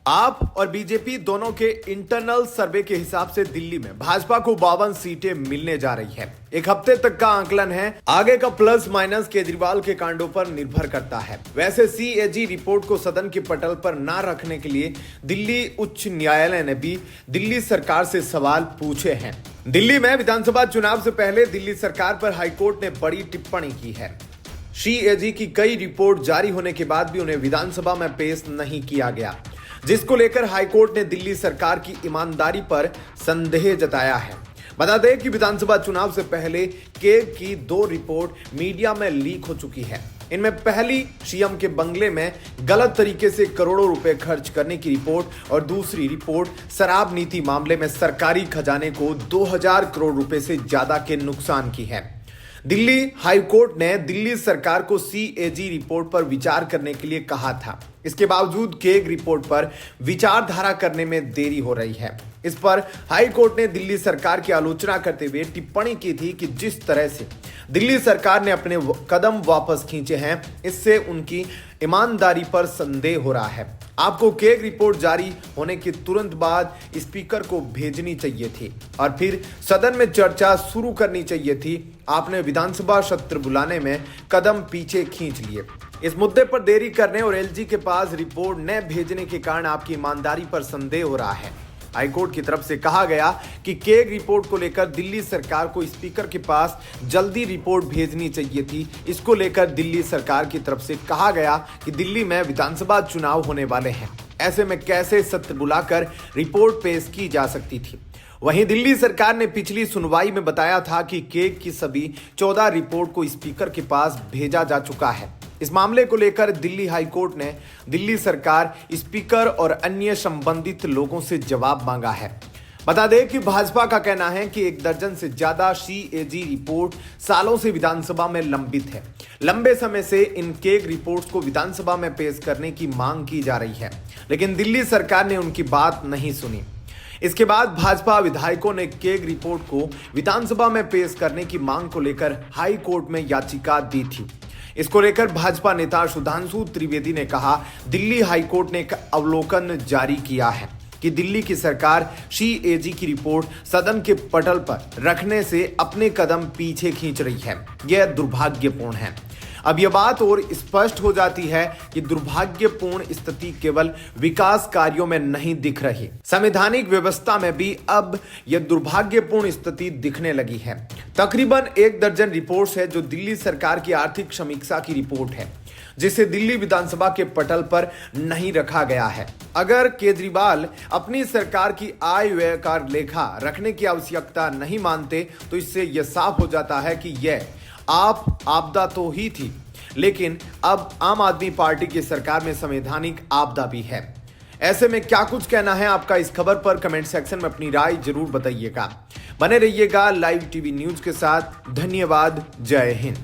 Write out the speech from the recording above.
आप और बीजेपी दोनों के इंटरनल सर्वे के हिसाब से दिल्ली में भाजपा को 52 सीटें मिलने जा रही है। एक हफ्ते तक का आंकलन है, आगे का प्लस माइनस केजरीवाल के कांडों पर निर्भर करता है। वैसे सीएजी रिपोर्ट को सदन के पटल पर ना रखने के लिए दिल्ली उच्च न्यायालय ने भी दिल्ली सरकार से सवाल पूछे हैं। दिल्ली में विधानसभा चुनाव से पहले दिल्ली सरकार पर हाईकोर्ट ने बड़ी टिप्पणी की है। सीएजी की कई रिपोर्ट जारी होने के बाद भी उन्हें विधानसभा में पेश नहीं किया गया, जिसको लेकर हाईकोर्ट ने दिल्ली सरकार की ईमानदारी पर संदेह जताया है। बता दें कि विधानसभा चुनाव से पहले केग की 2 रिपोर्ट मीडिया में लीक हो चुकी है। इनमें पहली सीएम के बंगले में गलत तरीके से करोड़ों रुपए खर्च करने की रिपोर्ट और दूसरी रिपोर्ट शराब नीति मामले में सरकारी खजाने को 2000 करोड़ रुपए से ज्यादा के नुकसान की है। दिल्ली हाईकोर्ट ने दिल्ली सरकार को सीएजी रिपोर्ट पर विचार करने के लिए कहा था। इसके बावजूद केग रिपोर्ट पर विचारधारा करने में देरी हो रही है। इस पर हाईकोर्ट ने दिल्ली सरकार की आलोचना करते हुए टिप्पणी की थी कि जिस तरह से दिल्ली सरकार ने अपने कदम वापस खींचे हैं, इससे उनकी ईमानदारी पर संदेह हो रहा है। आपको केग रिपोर्ट जारी होने के तुरंत बाद स्पीकर को भेजनी चाहिए थी और फिर सदन में चर्चा शुरू करनी चाहिए थी। आपने विधानसभा सत्र बुलाने में कदम पीछे खींच लिए। इस मुद्दे पर देरी करने और एलजी के पास रिपोर्ट न भेजने के कारण आपकी ईमानदारी पर संदेह हो रहा है। हाईकोर्ट की तरफ से कहा गया कि केग रिपोर्ट को लेकर दिल्ली सरकार को स्पीकर के पास जल्दी रिपोर्ट भेजनी चाहिए थी। इसको लेकर दिल्ली सरकार की तरफ से कहा गया कि दिल्ली में विधानसभा चुनाव होने वाले हैं, ऐसे में कैसे सत्र बुलाकर रिपोर्ट पेश की जा सकती थी। वहीं दिल्ली सरकार ने पिछली सुनवाई में बताया था कि केग की सभी 14 रिपोर्ट को स्पीकर के पास भेजा जा चुका है। इस मामले को लेकर दिल्ली हाईकोर्ट ने दिल्ली सरकार, स्पीकर और अन्य संबंधित लोगों से जवाब मांगा है। बता दें कि भाजपा का कहना है कि 1 दर्जन से ज्यादा सीएजी रिपोर्ट सालों से विधानसभा में लंबित है। लंबे समय से इन केग रिपोर्ट्स को विधानसभा में पेश करने की मांग की जा रही है, लेकिन दिल्ली सरकार ने उनकी बात नहीं सुनी। इसके बाद भाजपा विधायकों ने केग रिपोर्ट को विधानसभा में पेश करने की मांग को लेकर हाई कोर्ट में याचिका दी थी। इसको लेकर भाजपा नेता सुधांशु त्रिवेदी ने कहा, दिल्ली हाईकोर्ट ने एक अवलोकन जारी किया है कि दिल्ली की सरकार सीएजी की रिपोर्ट सदन के पटल पर रखने से अपने कदम पीछे खींच रही है। यह दुर्भाग्यपूर्ण है। अब यह बात और स्पष्ट हो जाती है कि दुर्भाग्यपूर्ण स्थिति केवल विकास कार्यों में नहीं दिख रही, संवैधानिक व्यवस्था में भी अब यह दुर्भाग्यपूर्ण स्थिति दिखने लगी है। तकरीबन 1 दर्जन रिपोर्ट्स है जो दिल्ली सरकार की आर्थिक समीक्षा की रिपोर्ट है, जिसे दिल्ली विधानसभा के पटल पर नहीं रखा गया है। अगर केजरीवाल अपनी सरकार की आय व्यय का लेखा रखने की आवश्यकता नहीं मानते, तो इससे यह साफ हो जाता है कि यह आपदा तो ही थी, लेकिन अब आम आदमी पार्टी की सरकार में संवैधानिक आपदा भी है। ऐसे में क्या कुछ कहना है आपका इस खबर पर कमेंट सेक्शन में अपनी राय जरूर बताइएगा। बने रहिएगा लाइव टीवी न्यूज के साथ। धन्यवाद। जय हिंद।